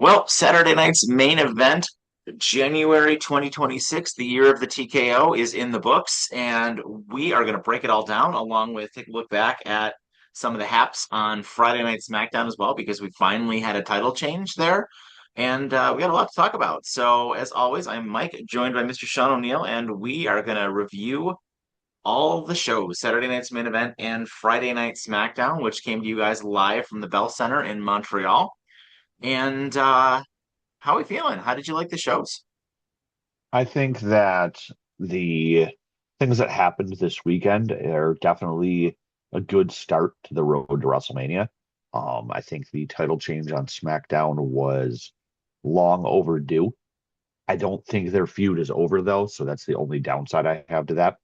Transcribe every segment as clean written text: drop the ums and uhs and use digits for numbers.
Well, Saturday night's main event, January 2026, the year of the TKO, is in the books, and we are going to break it all down along with take a look back at some of the haps on Friday Night SmackDown as well, because we finally had a title change there, and we got a lot to talk about. So, as always, I'm Mike, joined by Mr. Sean O'Neill, and we are going to review all the shows, Saturday night's main event and Friday Night SmackDown, which came to you guys live from the Bell Center in Montreal. And how are we feeling? How did you like the shows? I think that the things that happened this weekend are definitely a good start to the road to WrestleMania. I think the title change on SmackDown was long overdue. I don't think their feud is over though, so that's the only downside I have to that.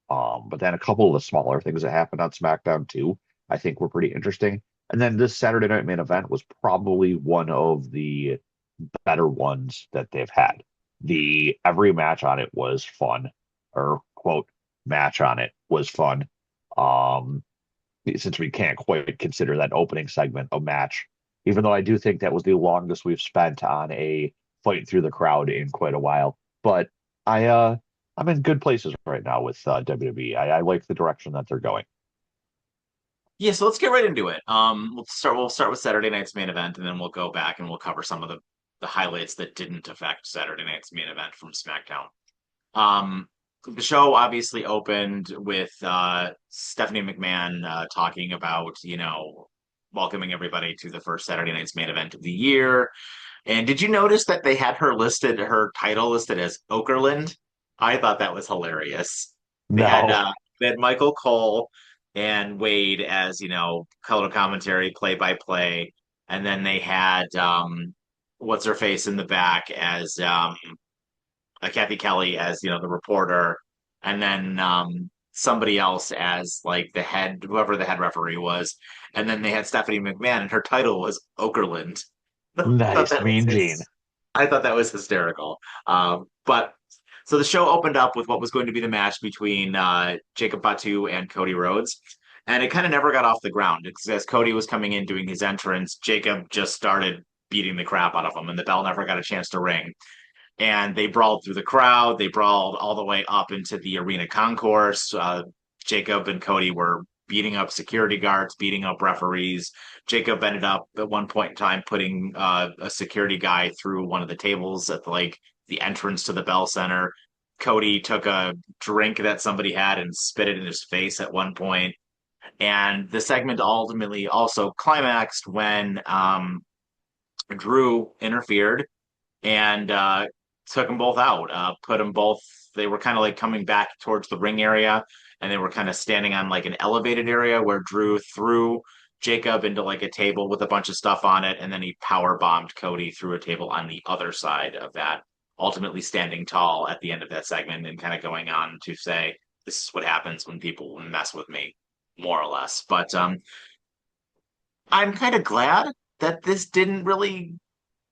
But then a couple of the smaller things that happened on SmackDown too, I think were pretty interesting. And then this Saturday night main event was probably one of the better ones that they've had. The every match on it was fun, or quote, match on it was fun. Um, since we can't quite consider that opening segment a match, even though I do think that was the longest we've spent on a fight through the crowd in quite a while. But I I'm in good places right now with WWE. I like the direction that they're going. Yeah, so let's get right into it. We'll start with Saturday night's main event, and then we'll go back and we'll cover some of the highlights that didn't affect Saturday night's main event from SmackDown. Um, the show obviously opened with Stephanie McMahon talking about, welcoming everybody to the first Saturday night's main event of the year. And did you notice that they had her title listed as Okerlund? I thought that was hilarious. They had No, uh, they had Michael Cole and Wade as, color commentary, play by play, and then they had what's her face in the back as Kathy Kelly as, the reporter, and then somebody else as like whoever the head referee was, and then they had Stephanie McMahon and her title was Okerlund. thought nice, that was Mean Gene. his. I thought that was hysterical. But so the show opened up with what was going to be the match between Jacob Fatu and Cody Rhodes, and it kind of never got off the ground. Because as Cody was coming in doing his entrance, Jacob just started beating the crap out of him, and the bell never got a chance to ring. And they brawled through the crowd. They brawled all the way up into the arena concourse. Jacob and Cody were beating up security guards, beating up referees. Jacob ended up at one point in time putting a security guy through one of the tables at the entrance to the Bell Center. Cody took a drink that somebody had and spit it in his face at one point. And the segment ultimately also climaxed when Drew interfered and took them both out. Put them both. They were kind of like coming back towards the ring area, and they were kind of standing on like an elevated area where Drew threw Jacob into like a table with a bunch of stuff on it, and then he power bombed Cody through a table on the other side of that. Ultimately, standing tall at the end of that segment and kind of going on to say, "This is what happens when people mess with me," more or less. But I'm kind of glad that this didn't really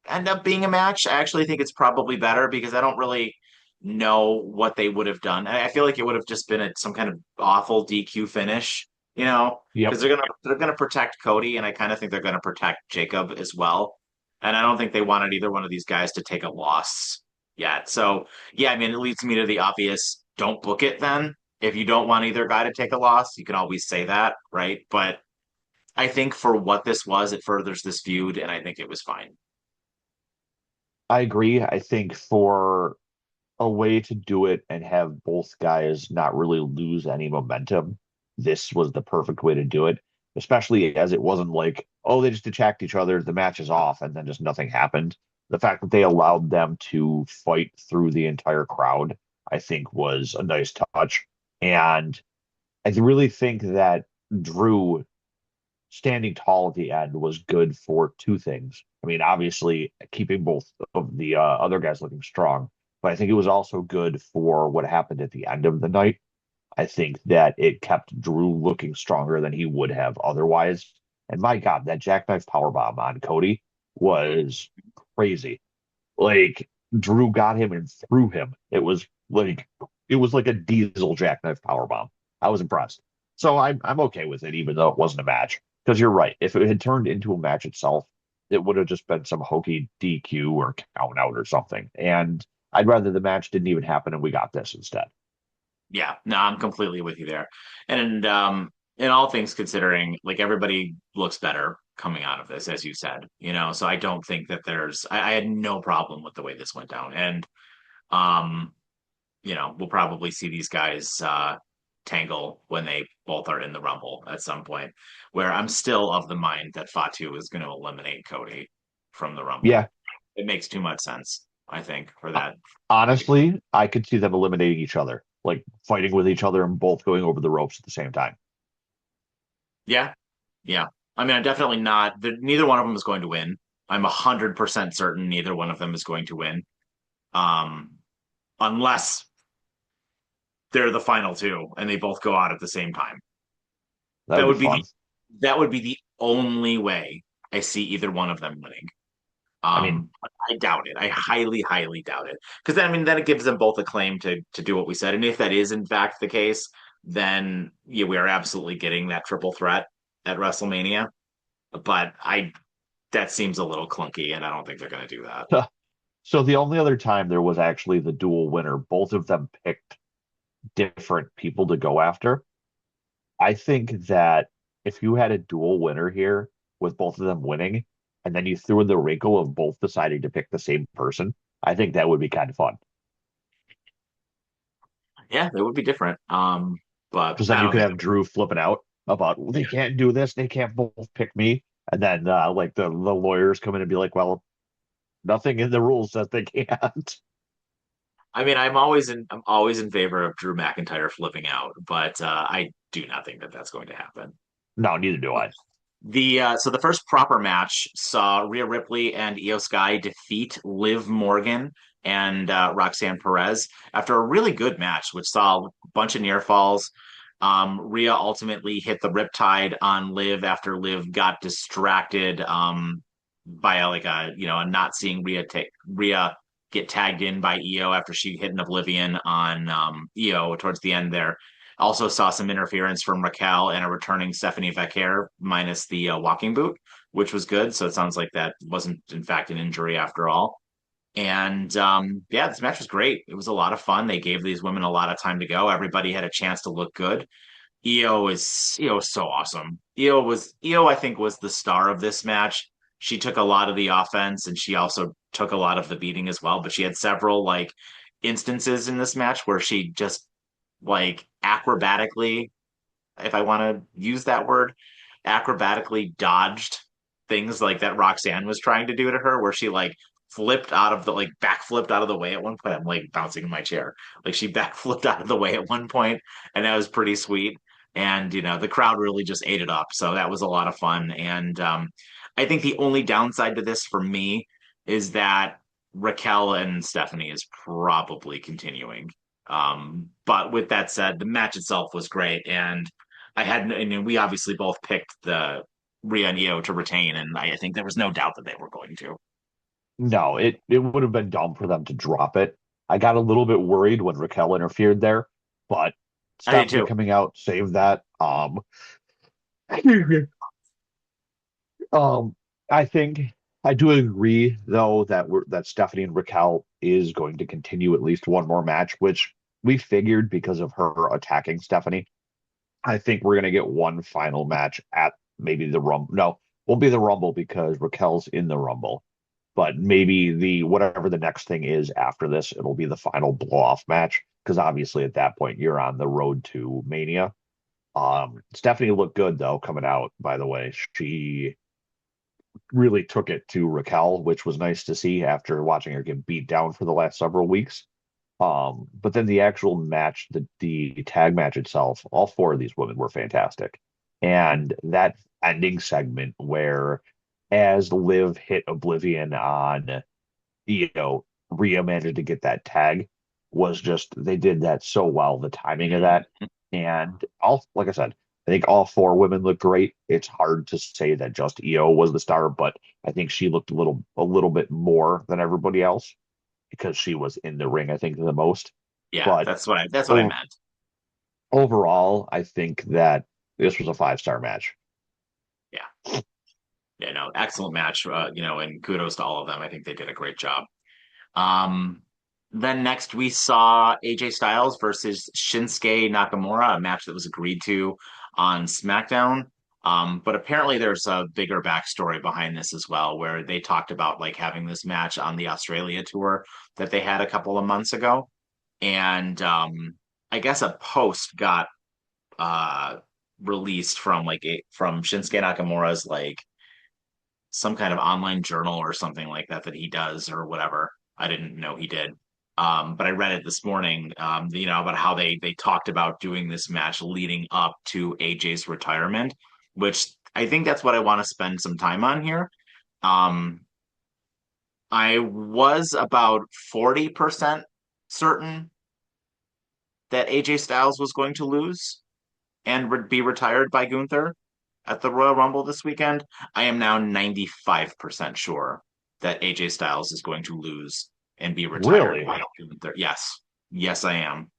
end up being a match. I actually think it's probably better because I don't really know what they would have done. I feel like it would have just been some kind of awful DQ finish, because Yep. they're gonna protect Cody, and I kind of think they're gonna protect Jacob as well. And I don't think they wanted either one of these guys to take a loss yet. So yeah, I mean, it leads me to the obvious: don't book it then. If you don't want either guy to take a loss, you can always say that, right? But I think for what this was, it furthers this feud, and I think it was fine. I agree. I think for a way to do it and have both guys not really lose any momentum, this was the perfect way to do it, especially as it wasn't like, oh, they just attacked each other, the match is off, and then just nothing happened. The fact that they allowed them to fight through the entire crowd, I think, was a nice touch. And I really think that Drew standing tall at the end was good for two things. I mean, obviously, keeping both of the other guys looking strong, but I think it was also good for what happened at the end of the night. I think that it kept Drew looking stronger than he would have otherwise. And my God, that jackknife powerbomb on Cody was crazy. Like Drew got him and threw him. It was like a diesel jackknife powerbomb. I was impressed. So I'm okay with it, even though it wasn't a match. Because you're right. If it had turned into a match itself, it would have just been some hokey DQ or count out or something. And I'd rather the match didn't even happen and we got this instead. Yeah, no, I'm completely with you there. And in all things considering, like everybody looks better coming out of this, as you said, so I don't think that I had no problem with the way this went down. And um, we'll probably see these guys tangle when they both are in the Rumble at some point, where I'm still of the mind that Fatu is going to eliminate Cody from the Yeah, Rumble. It makes too much sense, I think, for that. honestly, I could see them eliminating each other, like fighting with each other and both going over the ropes at the same time. Yeah, yeah. I mean, I'm definitely not. Neither one of them is going to win. I'm 100% certain neither one of them is going to win, um, unless they're the final two and they both go out at the same time. That That would be would be fun. that would be the only way I see either one of them winning. I mean, I doubt it. I highly, highly doubt it. Because then, I mean, then it gives them both a claim to do what we said. And if that is in fact the case, then yeah, we are absolutely getting that triple threat at WrestleMania. But I that seems a little clunky, and I don't think they're going to do that. so the only other time there was actually the dual winner, both of them picked different people to go after. I think that if you had a dual winner here with both of them winning, and then you threw in the wrinkle of both deciding to pick the same person, I think that would be kind of fun. Yeah, it would be different. But Because then I you don't could think. have Drew flipping out about they can't do this, they can't both pick me. And then like the lawyers come in and be like, well, nothing in the rules says they can't. I mean, I'm always in favor of Drew McIntyre flipping out, but I do not think that that's going to happen. No, neither do I. The first proper match saw Rhea Ripley and Io Sky defeat Liv Morgan and Roxanne Perez after a really good match, which saw a bunch of near falls. Rhea ultimately hit the Riptide on Liv after Liv got distracted by a not seeing Rhea get tagged in by Io after she hit an Oblivion on Io towards the end there. Also saw some interference from Raquel and a returning Stephanie Vaquer minus the walking boot, which was good. So it sounds like that wasn't in fact an injury after all. And yeah, this match was great. It was a lot of fun. They gave these women a lot of time to go. Everybody had a chance to look good. Io is so awesome. Io I think was the star of this match. She took a lot of the offense and she also took a lot of the beating as well, but she had several like instances in this match where she just like acrobatically, if I want to use that word, acrobatically dodged things like that Roxanne was trying to do to her, where she like flipped out of the like backflipped out of the way at one point. I'm like bouncing in my chair. Like she backflipped out of the way at one point, and that was pretty sweet. And the crowd really just ate it up. So that was a lot of fun. And I think the only downside to this for me is that Raquel and Stephanie is probably continuing. But with that said, the match itself was great, and we obviously both picked the Rhea and Io to retain, and I think there was no doubt that they were going to. No, it would have been dumb for them to drop it. I got a little bit worried when Raquel interfered there, but I did Stephanie too. coming out saved that. Um, I think I do agree though that that Stephanie and Raquel is going to continue at least one more match, which we figured because of her attacking Stephanie. I think we're gonna get one final match at maybe the Rumble. No, won't be the Rumble because Raquel's in the Rumble. But maybe the whatever the next thing is after this, it'll be the final blow off match. Because obviously at that point you're on the road to Mania. Stephanie looked good though coming out, by the way. She really took it to Raquel, which was nice to see after watching her get beat down for the last several weeks. But then the actual match, the tag match itself, all four of these women were fantastic. And that ending segment where as Liv hit Oblivion on, Rhea managed to get that tag was just they did that so well, the timing of that. And all like I said, I think all four women looked great. It's hard to say that just Io was the star, but I think she looked a little bit more than everybody else because she was in the ring, I think, the most. Yeah, But that's what I o- meant. overall, I think that this was a 5-star match. Yeah. Yeah, no, excellent match. And kudos to all of them. I think they did a great job. Um, then next we saw AJ Styles versus Shinsuke Nakamura, a match that was agreed to on SmackDown. But apparently there's a bigger backstory behind this as well, where they talked about like having this match on the Australia tour that they had a couple of months ago. And I guess a post got uh released from from Shinsuke Nakamura's like some kind of online journal or something like that that he does or whatever. I didn't know he did. But I read it this morning, about how they talked about doing this match leading up to AJ's retirement, which I think that's what I want to spend some time on here. Um, I was about 40% certain that AJ Styles was going to lose and would be retired by Gunther at the Royal Rumble this weekend. I am now 95% sure that AJ Styles is going to lose and be retired Really? by Gunther. Yes. Yes, I am.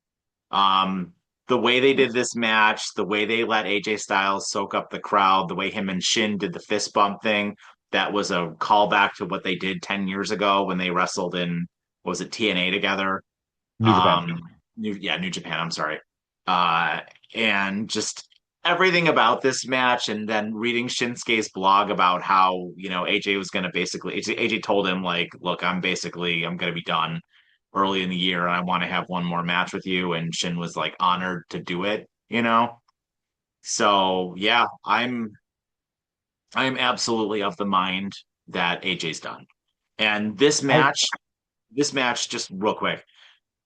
Um, the way they did this match, the way they let AJ Styles soak up the crowd, the way him and Shin did the fist bump thing, that was a callback to what they did 10 years ago when they wrestled in, was it TNA together? New Japan. um New Japan, I'm sorry. uh and just everything about this match, and then reading Shinsuke's blog about how AJ was going to basically AJ told him like, look, I'm going to be done early in the year and I want to have one more match with you, and Shin was like honored to do it. So yeah, I'm absolutely of the mind that AJ's done. And I this match, just real quick,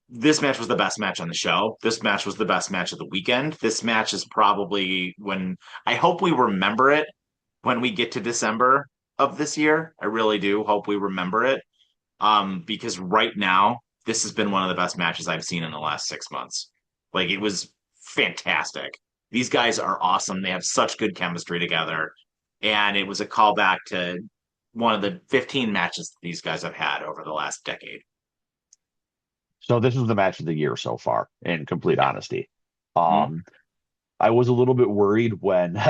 this match was the best match on the show. This match was the best match of the weekend. This match is probably when I hope we remember it when we get to December of this year. I really do hope we remember it. Because right now, this has been one of the best matches I've seen in the last 6 months. Like it was fantastic. These guys are awesome. They have such good chemistry together. And it was a callback to one of the 15 matches these guys have had over the last decade. So this was the match of the year so far, in complete honesty. Mhm. Um, I was a little bit worried when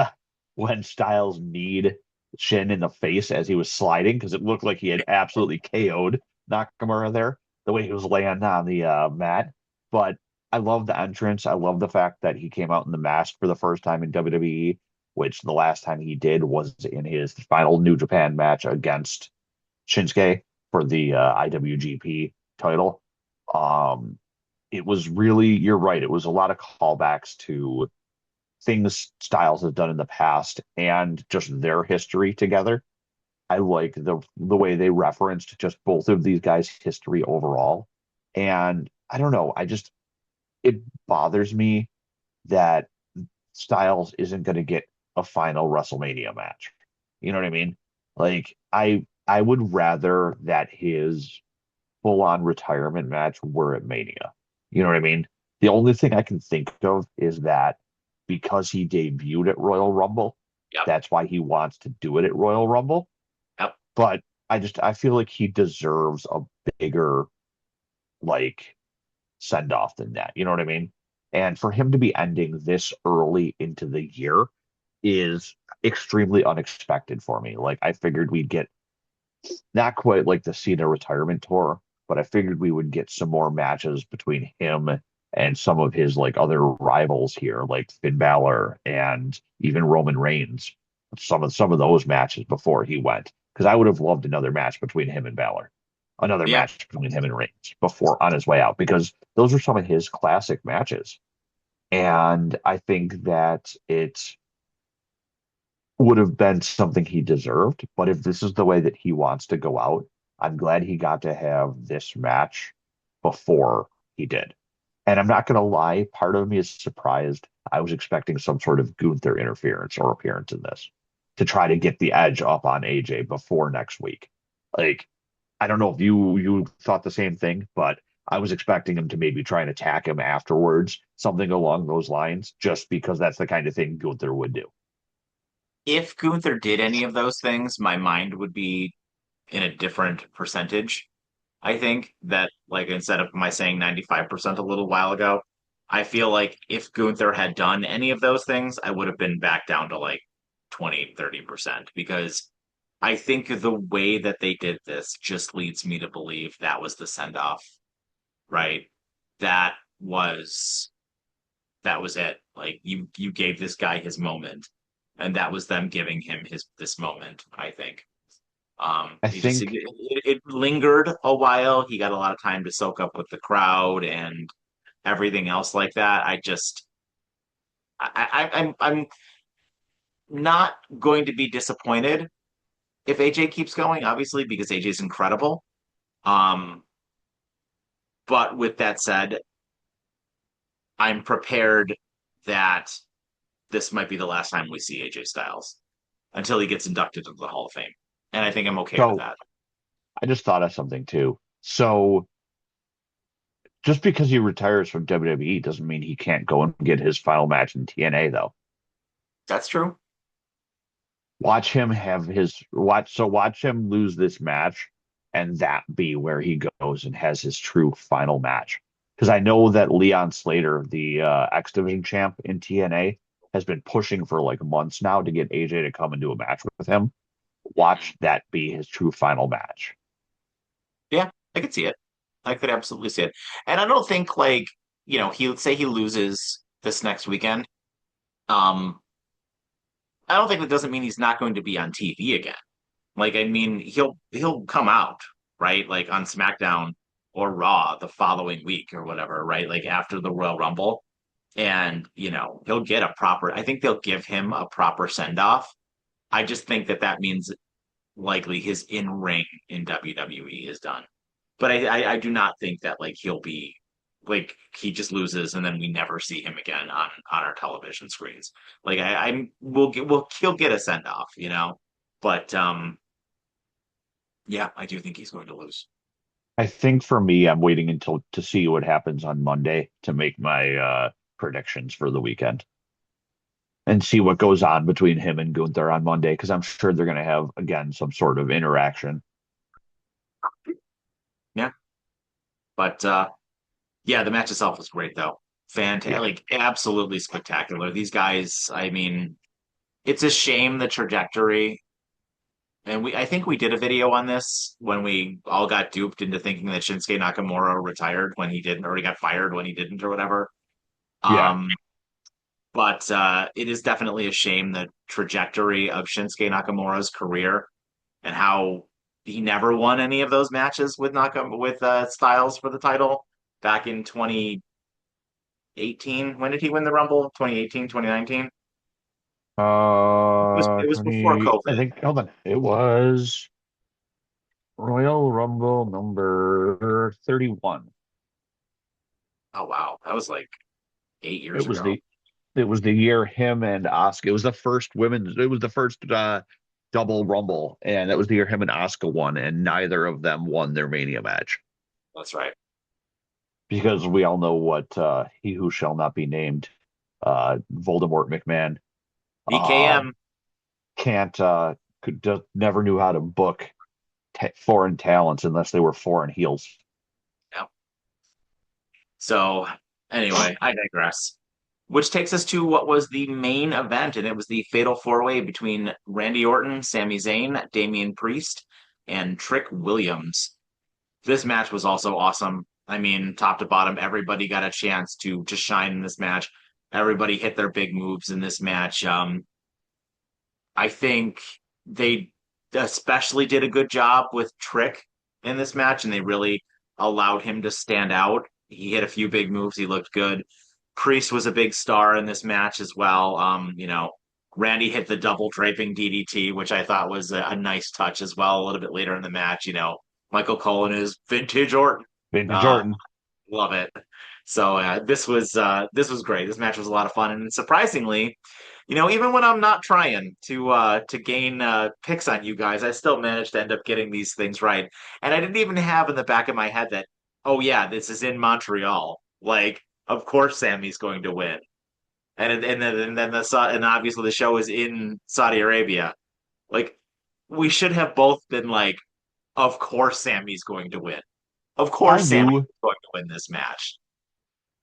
when Styles kneed Shin in the face as he was sliding because it looked like he had absolutely KO'd Nakamura there, the way he was laying on the mat. But I love the entrance. I love the fact that he came out in the mask for the first time in WWE, which the last time he did was in his final New Japan match against Shinsuke for the IWGP title. Um, it was really, you're right. It was a lot of callbacks to things Styles has done in the past and just their history together. I like the way they referenced just both of these guys' history overall. And I don't know, it bothers me that Styles isn't going to get a final WrestleMania match. You know what I mean? Like I would rather that his full on retirement match were at Mania. You know what I mean? The only thing I can think of is that because he debuted at Royal Rumble, Yep. that's why he wants to do it at Royal Rumble. Yep. But I feel like he deserves a bigger like send off than that. You know what I mean? And for him to be ending this early into the year is extremely unexpected for me. Like I figured we'd get not quite like the Cena retirement tour, but I figured we would get some more matches between him and some of his like other rivals here, like Finn Balor and even Roman Reigns. Some of those matches before he went, because I would have loved another match between him and Balor, another Yeah. match between him and Reigns before on his way out, because those are some of his classic matches. And I think that it would have been something he deserved. But if this is the way that he wants to go out, I'm glad he got to have this match before he did. And I'm not going to lie, part of me is surprised. I was expecting some sort of Gunther interference or appearance in this to try to get the edge up on AJ before next week. Like, I don't know if you thought the same thing, but I was expecting him to maybe try and attack him afterwards, something along those lines, just because that's the kind of thing Gunther would do. If Gunther did any of those things, my mind would be in a different percentage. I think that, like, instead of my saying 95% a little while ago, I feel like if Gunther had done any of those things, I would have been back down to like 20, 30%, because I think the way that they did this just leads me to believe that was the send off, right? That was that was it. Like you gave this guy his moment, and that was them giving him his this moment, I think. I He just think it lingered a while. He got a lot of time to soak up with the crowd and everything else like that. I'm not going to be disappointed if AJ keeps going, obviously, because AJ's incredible. Um, but with that said, I'm prepared that this might be the last time we see AJ Styles until he gets inducted into the Hall of Fame. And I think I'm okay with so. that. I just thought of something too. So just because he retires from WWE doesn't mean he can't go and get his final match in TNA though. That's true. Watch him have his watch. So watch him lose this match, and that be where he goes and has his true final match. Because I know that Leon Slater, the X Division champ in TNA, has been pushing for like months now to get AJ to come and do a match with him. Mhm. Watch that be his true final match. Yeah, I could see it. I could absolutely see it. And I don't think like, he say he loses this next weekend. Um, I don't think that doesn't mean he's not going to be on TV again. Like, I mean, he'll come out, right? Like on SmackDown or Raw the following week or whatever, right? Like after the Royal Rumble. And, he'll get a proper, I think they'll give him a proper send off. I just think that that means likely his in ring in WWE is done. But I do not think that like he'll be like he just loses and then we never see him again on our television screens. Like I'm we'll he'll get a send off, But yeah, I do think he's going to lose. I think for me, I'm waiting until to see what happens on Monday to make my predictions for the weekend and see what goes on between him and Gunther on Monday because I'm sure they're going to have again some sort of interaction. Yeah. But yeah, the match itself was great though. Fantastic, Yeah, like absolutely spectacular. These guys, I mean, it's a shame the trajectory. And I think we did a video on this when we all got duped into thinking that Shinsuke Nakamura retired when he didn't, or he got fired when he didn't, or whatever. yeah. Um, but it is definitely a shame the trajectory of Shinsuke Nakamura's career and how he never won any of those matches with Styles for the title back in 2018. When did he win the Rumble? 2018, 2019. It was before 20. I COVID. think. Hold on. It was Royal Rumble number 31. Oh wow, that was like eight It years was ago. the. It was the year him and Asuka. It was the first women's. It was the first double Rumble, and that was the year him and Asuka won, and neither of them won their Mania match. That's right. Because we all know what he who shall not be named, Voldemort McMahon, uh, BKM. can't could just never knew how to book foreign talents unless they were foreign heels. Yeah. So anyway, I digress. Which takes us to what was the main event, and it was the fatal four-way between Randy Orton, Sami Zayn, Damian Priest, and Trick Williams. This match was also awesome. I mean, top to bottom, everybody got a chance to shine in this match. Everybody hit their big moves in this match. I think they especially did a good job with Trick in this match, and they really allowed him to stand out. He hit a few big moves. He looked good. Priest was a big star in this match as well. Randy hit the double draping DDT, which I thought was a nice touch as well. A little bit later in the match, Michael Cole is vintage Orton. Vintage Uh, Orton. Love it. So this was great. This match was a lot of fun, and surprisingly, even when I'm not trying to gain picks on you guys, I still managed to end up getting these things right. And I didn't even have in the back of my head that, oh yeah, this is in Montreal. Like, of course, Sammy's going to win. And obviously the show is in Saudi Arabia. Like, we should have both been like, of course, Sammy's going to win. Of I course, Sammy's knew. going to win this match.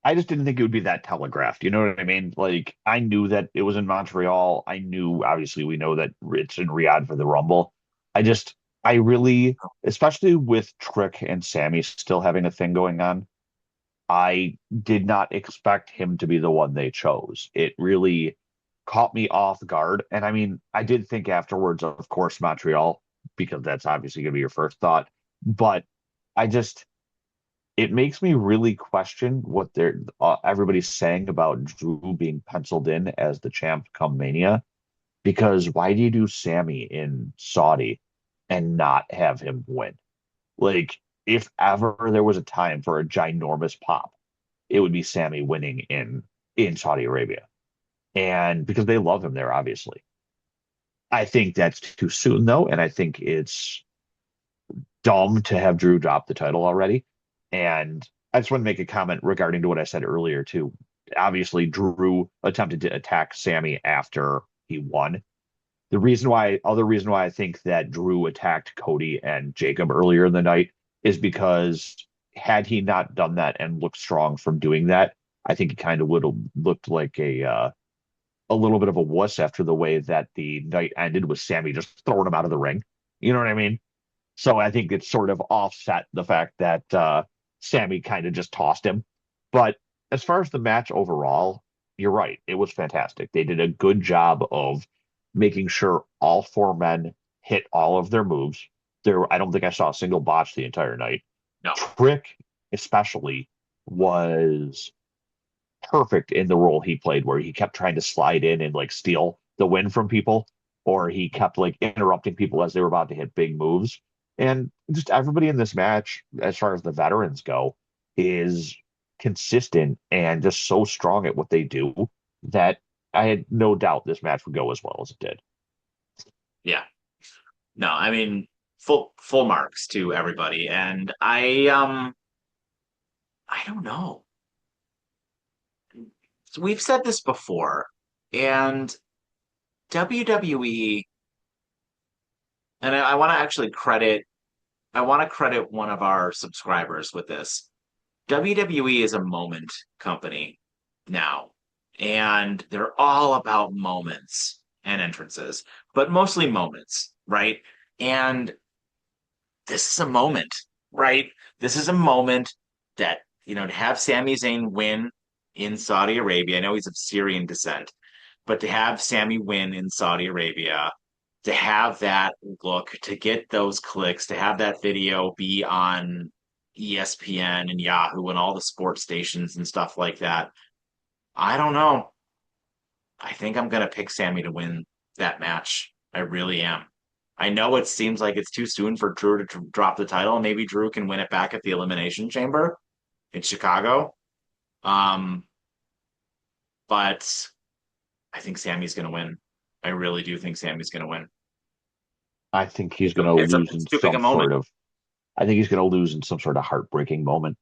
I just didn't think it would be that telegraphed. You know what I mean? Like I knew that it was in Montreal. I knew obviously we know that it's in Riyadh for the Rumble. I just, I really, especially with Trick and Sammy still having a thing going on, I did not expect him to be the one they chose. It really caught me off guard. And I mean, I did think afterwards, of course, Montreal, because that's obviously going to be your first thought. But I just, it makes me really question what everybody's saying about Drew being penciled in as the champ come Mania. Because why do you do Sammy in Saudi and not have him win? Like, if ever there was a time for a ginormous pop, it would be Sammy winning in Saudi Arabia. And because they love him there, obviously. I think that's too soon though, and I think it's dumb to have Drew drop the title already. And I just want to make a comment regarding to what I said earlier too. Obviously, Drew attempted to attack Sammy after he won. Other reason why I think that Drew attacked Cody and Jacob earlier in the night is because had he not done that and looked strong from doing that, I think he kind of would have looked like a little bit of a wuss after the way that the night ended with Sammy just throwing him out of the ring. You know what I mean? So I think it's sort of offset the fact that Sammy kind of just tossed him. But as far as the match overall, you're right. It was fantastic. They did a good job of making sure all four men hit all of their moves. I don't think I saw a single botch the entire night. No. Trick, especially, was perfect in the role he played, where he kept trying to slide in and like steal the win from people, or he kept like interrupting people as they were about to hit big moves. And just everybody in this match, as far as the veterans go, is consistent and just so strong at what they do that I had no doubt this match would go as well as it did. Yeah. No, I mean full marks to everybody. And I don't know. So we've said this before, and WWE, and I want to actually credit one of our subscribers with this. WWE is a moment company now, and they're all about moments and entrances, but mostly moments, right? And this is a moment, right? This is a moment that, to have Sami Zayn win in Saudi Arabia. I know he's of Syrian descent, but to have Sami win in Saudi Arabia, to have that look, to get those clicks, to have that video be on ESPN and Yahoo and all the sports stations and stuff like that. I don't know. I think I'm gonna pick Sami to win that match. I really am. I know it seems like it's too soon for Drew to drop the title. Maybe Drew can win it back at the Elimination Chamber in Chicago. Um, but I think Sami's going to win. I really do think Sami's going to win. I think he's going to lose It's in too big a some moment. sort of, I think he's going to lose in some sort of heartbreaking moment,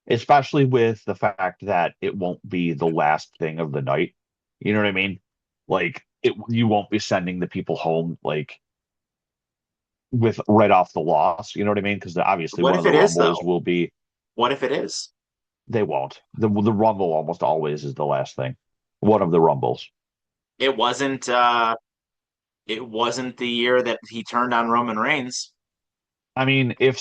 especially with the fact that it won't be the last thing of the night. You know what I mean? Like you won't be sending the people home like with right off the loss. You know what I mean? Because obviously What one of if the it is rumbles though? will be What if it is? they won't. The rumble almost always is the last thing. One of the rumbles. It wasn't. It wasn't the year that he turned on Roman Reigns. I mean, if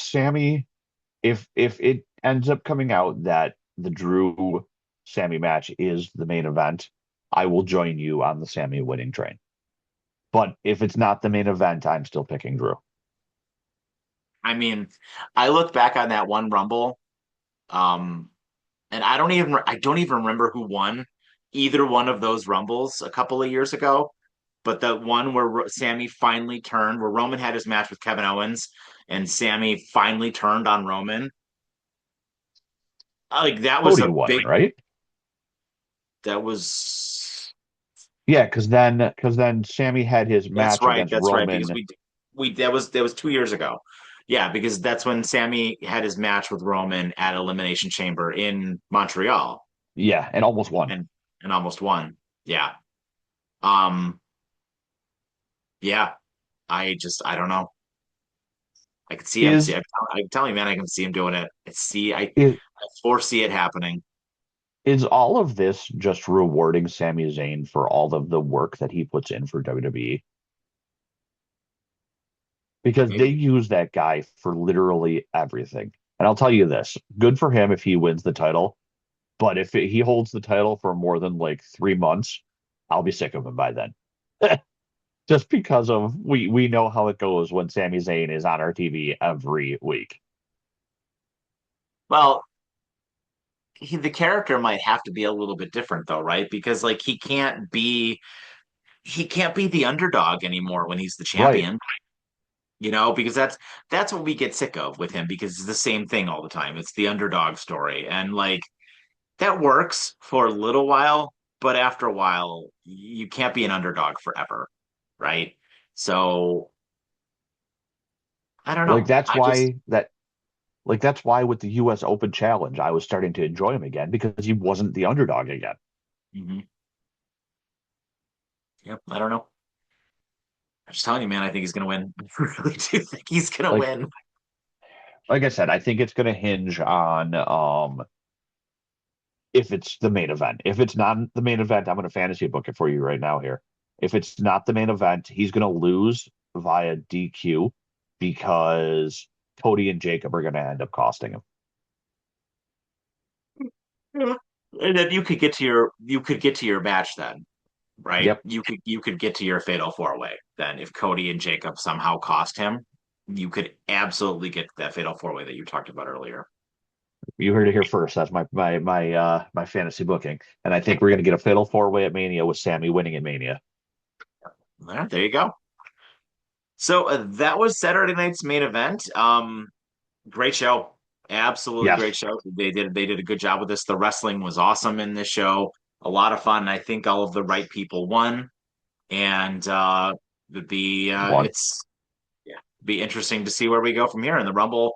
it ends up coming out that the Drew Sammy match is the main event, I will join you on the Sammy winning train. But if it's not the main event, I'm still picking Drew. I mean, I look back on that one Rumble, um, and I don't even remember who won either one of those Rumbles a couple of years ago. But the one where Sammy finally turned, where Roman had his match with Kevin Owens, and Sammy finally turned on Roman, like that was Cody a won, big. right? That was Yeah, because then Sammy had his That's match right. against That's right. Because Roman. we that was 2 years ago. Yeah, because that's when Sammy had his match with Roman at Elimination Chamber in Montreal Yeah, and almost won. and almost won. Yeah. Um. Yeah. I don't know. I could see him. Is I'm telling you, man, I can see him doing it. is I foresee it happening. is all of this just rewarding Sami Zayn for all of the work that he puts in for WWE? because they Maybe. use that guy for literally everything. And I'll tell you this, good for him if he wins the title, but if he holds the title for more than like 3 months, I'll be sick of him by then. Just because of we know how it goes when Sami Zayn is on our TV every week. Well, the character might have to be a little bit different though, right? Because like he can't be the underdog anymore when he's the Right. champion, because that's what we get sick of with him because it's the same thing all the time. It's the underdog story. And like that works for a little while, but after a while, you can't be an underdog forever, right? So I don't Like know. that's I just why that like that's why with the US Open Challenge, I was starting to enjoy him again because he wasn't the underdog again. mhm. Yep, I don't know. I'm just telling you, man, I think he's gonna win. I really do think he's gonna Like win. like I said, I think it's gonna hinge on if it's the main event. If it's not the main event, I'm gonna fantasy book it for you right now here. If it's not the main event, he's gonna lose via DQ because Cody and Jacob are gonna end up costing him. Yeah. And then you could get to your match then, right? Yep. You could get to your fatal four way then if Cody and Jacob somehow cost him. You could absolutely get to that fatal four way that you talked about earlier. You heard it here first. That's my fantasy booking. And I think we're gonna get a fatal four way at Mania with Sammy winning at Mania. All right, there you go. So that was Saturday night's main event. Great show, absolutely great Yes. show. They did a good job with this. The wrestling was awesome in this show, a lot of fun. I think all of the right people won, and One. it's yeah, be interesting to see where we go from here. And the Rumble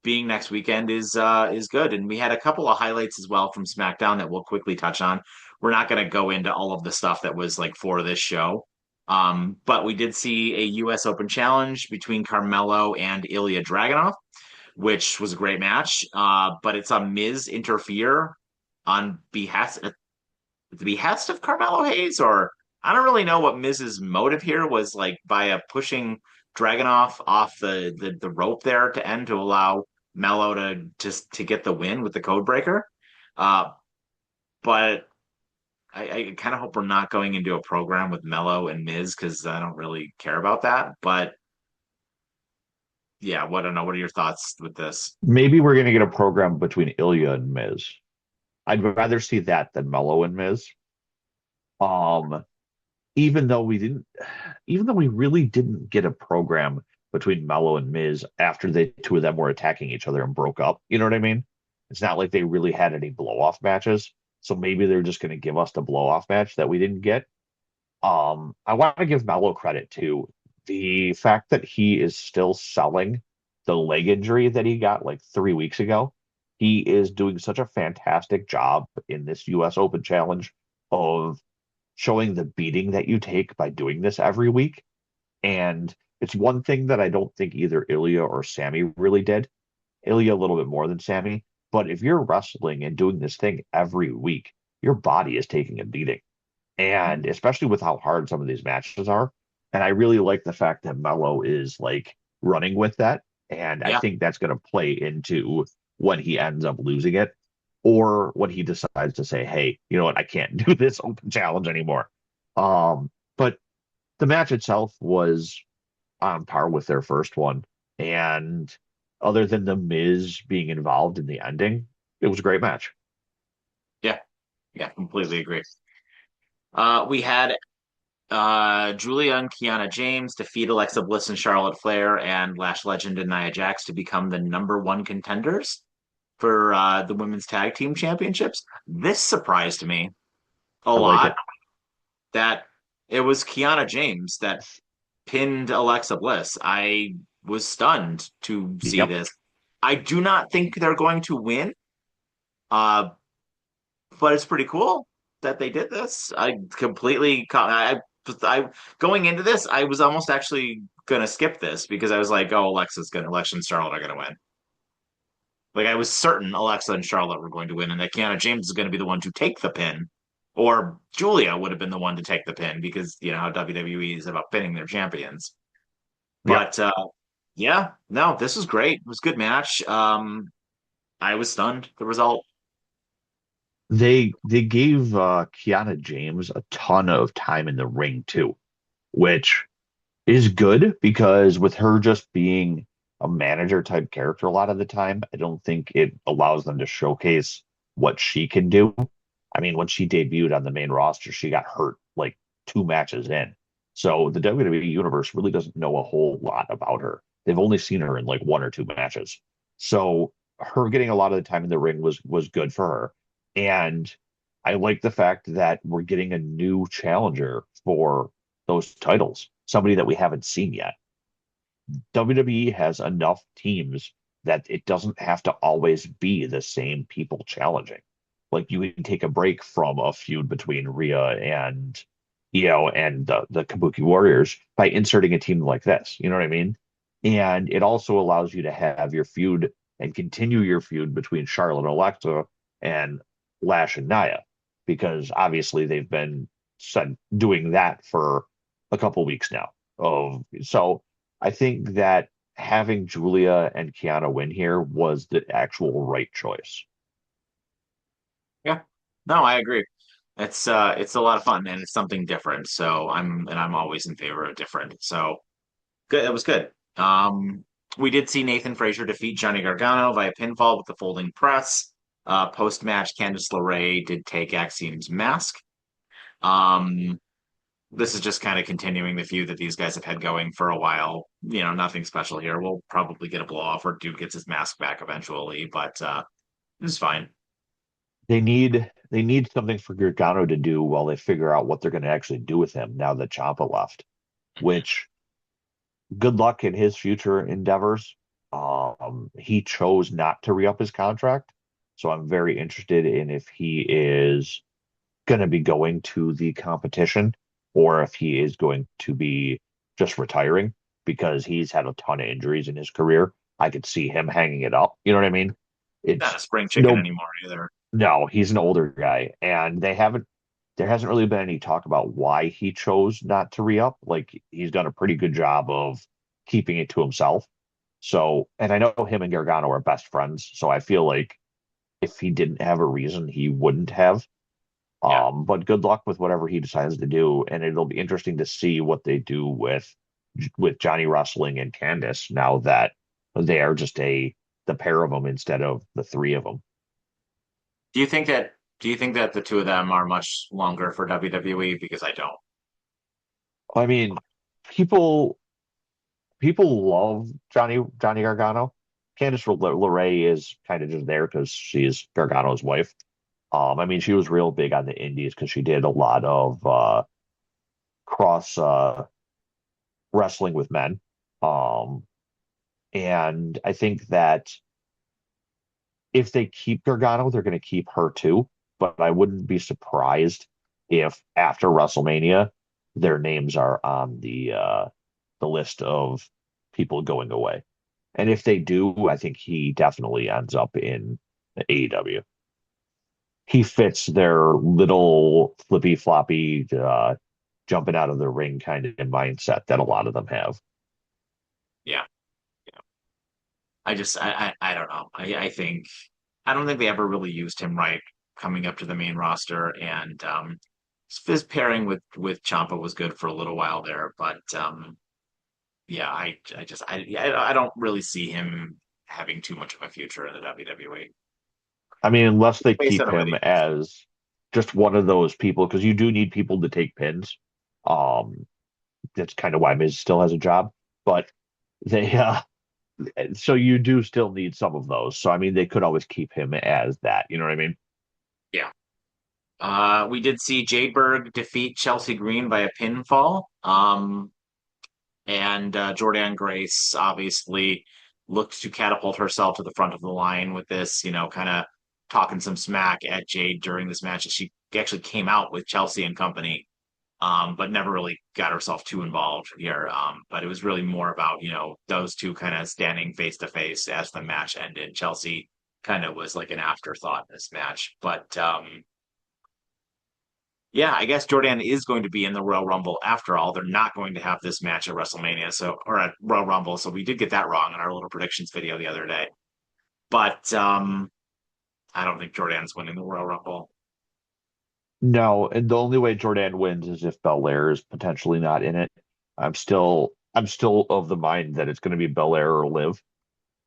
being next weekend is good. And we had a couple of highlights as well from SmackDown that we'll quickly touch on. We're not going to go into all of the stuff that was like for this show. But we did see a U.S. Open Challenge between Carmelo and Ilya Dragunov, which was a great match. But it's a Miz interfere on the behest of Carmelo Hayes, or I don't really know what Miz's motive here was, like by pushing Dragunov off the rope there to end to allow Mello to just to get the win with the code breaker. Uh, but I kind of hope we're not going into a program with Mello and Miz because I don't really care about that. But yeah, what I don't know. What are your thoughts with this? Maybe we're gonna get a program between Ilya and Miz. I'd rather see that than Mello and Miz. Um, even though we didn't, even though we really didn't get a program between Mello and Miz after the two of them were attacking each other and broke up. You know what I mean? It's not like they really had any blow off matches. So maybe they're just going to give us the blow off match that we didn't get. I want to give Mello credit too. The fact that he is still selling the leg injury that he got like 3 weeks ago. He is doing such a fantastic job in this US Open Challenge of showing the beating that you take by doing this every week. And it's one thing that I don't think either Ilya or Sammy really did. Ilya a little bit more than Sammy. But if you're wrestling and doing this thing every week, your body is taking a beating. And especially with how hard some of these matches are. And I really like the fact that Mello is like running with that. And I Yeah, think that's going to play into when he ends up losing it or when he decides to say, hey, you know what, I can't do this open challenge anymore. But the match itself was on par with their first one. And other than the Miz being involved in the ending, it was a great match. yeah, yeah. Completely agree. We had Julia and Kiana James defeat Alexa Bliss and Charlotte Flair and Lash Legend and Nia Jax to become the number one contenders for the women's tag team championships. This surprised me a I like lot it. that it was Kiana James that pinned Alexa Bliss. I was stunned to see Yep. this. I do not think they're going to win, uh, but it's pretty cool that they did this. I going into this, I was almost actually gonna skip this because I was like, oh, Alexa and Charlotte are gonna win. Like I was certain Alexa and Charlotte were going to win, and that Kiana James is going to be the one to take the pin, or Julia would have been the one to take the pin because you know how WWE is about pinning their champions. Yep. But Yeah, no, this was great. It was a good match. I was stunned. The result. They gave Kiana James a ton of time in the ring too, which is good because with her just being a manager type character a lot of the time, I don't think it allows them to showcase what she can do. I mean, when she debuted on the main roster, she got hurt like 2 matches in. So the WWE universe really doesn't know a whole lot about her. They've only seen her in like 1 or 2 matches. So her getting a lot of the time in the ring was good for her. And I like the fact that we're getting a new challenger for those titles, somebody that we haven't seen yet. WWE has enough teams that it doesn't have to always be the same people challenging. Like you can take a break from a feud between Rhea and and the Kabuki Warriors by inserting a team like this. You know what I mean? And it also allows you to have your feud and continue your feud between Charlotte and Alexa and Lash and Nia, because obviously they've been said doing that for a couple weeks now. So I think that having Julia and Kiana win here was the actual right choice. Yeah. No, I agree. It's a lot of fun and it's something different. So I'm always in favor of different. So good. It was good. We did see Nathan Frazier defeat Johnny Gargano via pinfall with the folding press. Post match, Candice LeRae did take Axiom's mask. Um, this is just kind of continuing the feud that these guys have had going for a while. Nothing special here. We'll probably get a blow off or dude gets his mask back eventually, but it's fine. They need something for Gargano to do while they figure out what they're going to actually do with him now that Ciampa left. Which good luck in his future endeavors. He chose not to re-up his contract, so I'm very interested in if he is going to be going to the competition or if he is going to be just retiring because he's had a ton of injuries in his career. I could see him hanging it up. You know what I mean? Not It's a spring chicken no, anymore either. no, he's an older guy, and there hasn't really been any talk about why he chose not to re-up. Like he's done a pretty good job of keeping it to himself. So, and I know him and Gargano are best friends, so I feel like if he didn't have a reason, he wouldn't have. Yeah. But good luck with whatever he decides to do, and it'll be interesting to see what they do with Johnny Wrestling and Candice now that they are just the pair of them instead of the three of them. Do you think that do you think that the two of them are much longer for WWE? Because I don't. I mean, people people love Johnny Gargano. Candice LeRae is kind of just there because she's Gargano's wife. I mean, she was real big on the indies because she did a lot of cross wrestling with men. Um, and I think that if they keep Gargano, they're going to keep her too. But I wouldn't be surprised if after WrestleMania, their names are on the list of people going away. And if they do, I think he definitely ends up in AEW. He fits their little flippy floppy, jumping out of the ring kind of mindset that a lot of them have. Yeah. Yeah. I don't know. I don't think they ever really used him right coming up to the main roster, and his pairing with Champa was good for a little while there, but yeah, I don't really see him having too much of a future in the WWE. I mean, unless they Based keep on the way him they use him. as just one of those people, because you do need people to take pins. Um, that's kind of why Miz still has a job, but they so you do still need some of those. So I mean, they could always keep him as that. You know what I mean? Yeah. We did see Jade Berg defeat Chelsea Green by a pinfall. And Jordan Grace obviously looked to catapult herself to the front of the line with this, kind of talking some smack at Jade during this match. She actually came out with Chelsea and company, but never really got herself too involved here. But it was really more about, those two kind of standing face to face as the match ended. Chelsea kind of was like an afterthought in this match. But Yeah, I guess Jordan is going to be in the Royal Rumble after all. They're not going to have this match at WrestleMania, so or at Royal Rumble. So we did get that wrong in our little predictions video the other day. But I don't think Jordan's winning the Royal Rumble. No, and the only way Jordan wins is if Belair is potentially not in it. I'm still of the mind that it's going to be Belair or Liv.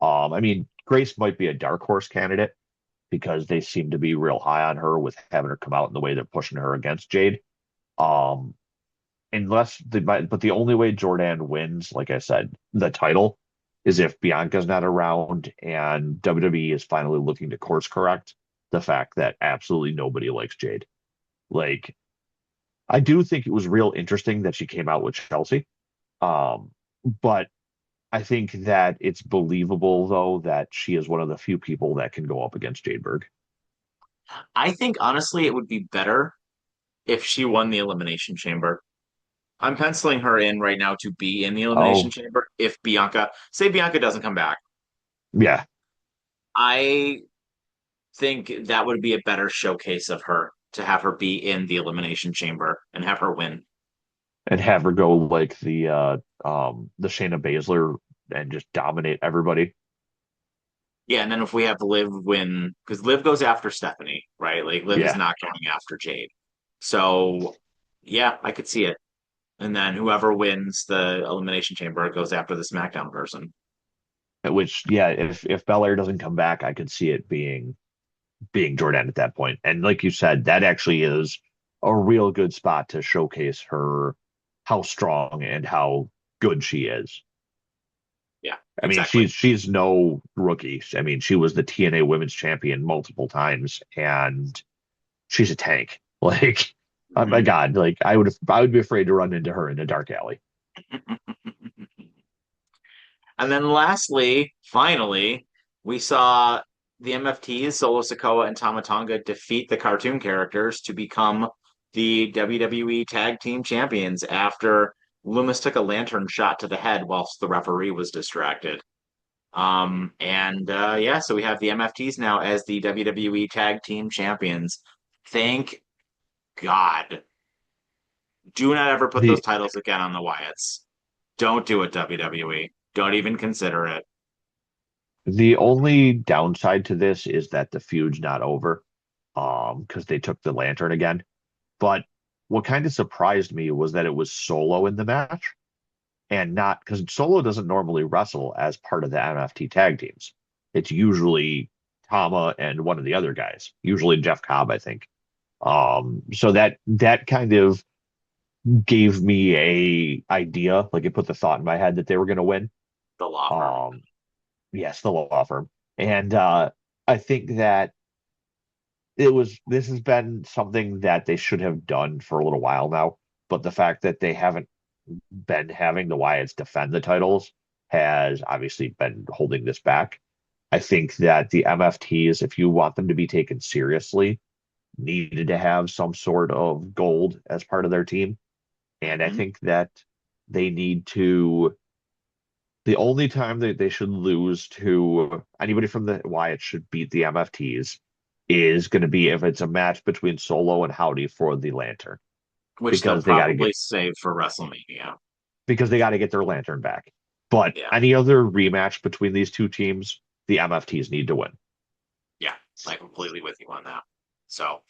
I mean, Grace might be a dark horse candidate because they seem to be real high on her with having her come out in the way they're pushing her against Jade. Um, but the only way Jordan wins, like I said, the title is if Bianca's not around and WWE is finally looking to course correct the fact that absolutely nobody likes Jade. Like, I do think it was real interesting that she came out with Chelsea. Um, but I think that it's believable though that she is one of the few people that can go up against Jade Berg. I think honestly it would be better if she won the Elimination Chamber. I'm penciling her in right now to be in the Elimination Oh, Chamber if say Bianca doesn't come back. yeah, I think that would be a better showcase of her to have her be in the Elimination Chamber and have her win. and have her go like the Shayna Baszler and just dominate everybody. Yeah, and then if we have Liv win, because Liv goes after Stephanie, right? Like Liv is Yeah, not going after Jade. So yeah, I could see it. And then whoever wins the Elimination Chamber goes after the SmackDown person. which yeah, if Belair doesn't come back, I could see it being Jordan at that point. And like you said, that actually is a real good spot to showcase her how strong and how good she is. Yeah, I mean, exactly. she's no rookie. I mean, she was the TNA Women's Champion multiple times, and she's a tank. Like, oh my Mhm. God, like I would be afraid to run into her in a dark alley. And then lastly, finally, we saw the MFTs, Solo Sikoa and Tama Tonga, defeat the cartoon characters to become the WWE Tag Team Champions after Loomis took a lantern shot to the head whilst the referee was distracted. Yeah, so we have the MFTs now as the WWE Tag Team Champions. Thank God. Do not ever put those The titles again on the Wyatts. Don't do it, WWE. Don't even consider it. the only downside to this is that the feud's not over, because they took the lantern again. But what kind of surprised me was that it was Solo in the match and not because Solo doesn't normally wrestle as part of the MFT tag teams. It's usually Tama and one of the other guys, usually Jeff Cobb, I think. So that kind of gave me a idea, like it put the thought in my head that they were going to win. The law firm. Um, yes, the law firm, and I think that this has been something that they should have done for a little while now, but the fact that they haven't been having the Wyatts defend the titles has obviously been holding this back. I think that the MFTs, if you want them to be taken seriously, needed to have some sort of gold as part of their team. And I Hmm. think that they need to, the only time that they should lose to anybody from the Wyatt should beat the MFTs is going to be if it's a match between Solo and Howdy for the lantern Which they'll because they got to probably get save for WrestleMania. their lantern back. But Yeah, any other rematch between these two teams, the MFTs need to win. yeah, I'm completely with you on that. So,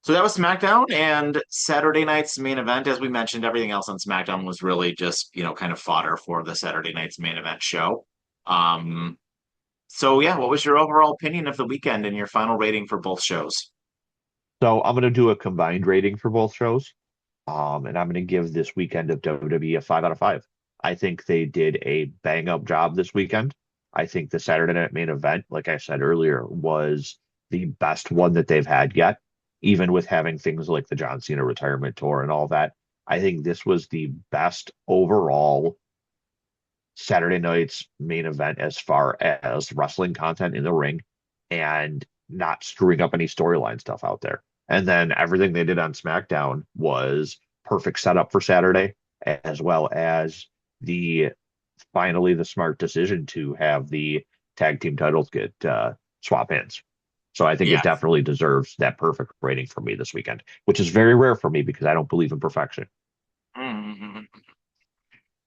so that was SmackDown and Saturday night's main event. As we mentioned, everything else on SmackDown was really just, kind of fodder for the Saturday night's main event show. Um, so yeah, what was your overall opinion of the weekend and your final rating for both shows? So I'm going to do a combined rating for both shows. And I'm going to give this weekend of WWE a 5 out of 5. I think they did a bang up job this weekend. I think the Saturday night main event, like I said earlier, was the best one that they've had yet, even with having things like the John Cena retirement tour and all that. I think this was the best overall Saturday night's main event as far as wrestling content in the ring and not screwing up any storyline stuff out there. And then everything they did on SmackDown was perfect setup for Saturday, as well as the finally the smart decision to have the tag team titles get swap hands. So I think it Yeah. definitely deserves that perfect rating for me this weekend, which is very rare for me because I don't believe in perfection. Mhm.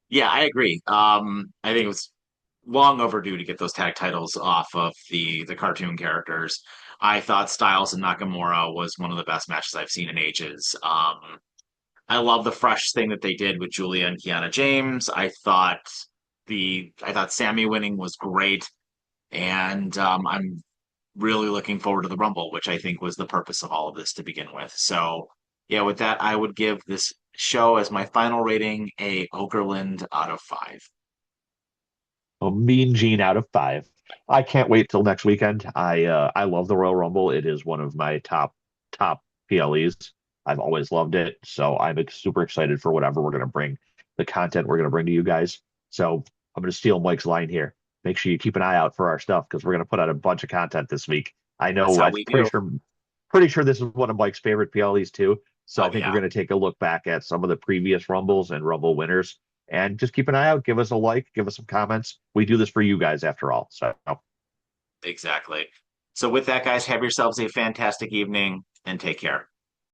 Yeah, I agree. I think it was long overdue to get those tag titles off of the cartoon characters. I thought Styles and Nakamura was one of the best matches I've seen in ages. I love the fresh thing that they did with Julia and Kiana James. I thought Sammy winning was great, and I'm really looking forward to the Rumble, which I think was the purpose of all of this to begin with. So, yeah, with that, I would give this show as my final rating a Okerlund out of five. A Mean Gene out of five. I can't wait till next weekend. I love the Royal Rumble. It is one of my top PLEs. I've always loved it, so I'm super excited for whatever we're gonna bring, the content we're gonna bring to you guys. So I'm gonna steal Mike's line here. Make sure you keep an eye out for our stuff because we're gonna put out a bunch of content this week. I That's know how I'm we do. pretty sure this is one of Mike's favorite PLEs too. So I Oh, think we're yeah, gonna take a look back at some of the previous Rumbles and Rumble winners and just keep an eye out. Give us a like, give us some comments. We do this for you guys after all. So exactly. So, with that, guys, have yourselves a fantastic evening and take care.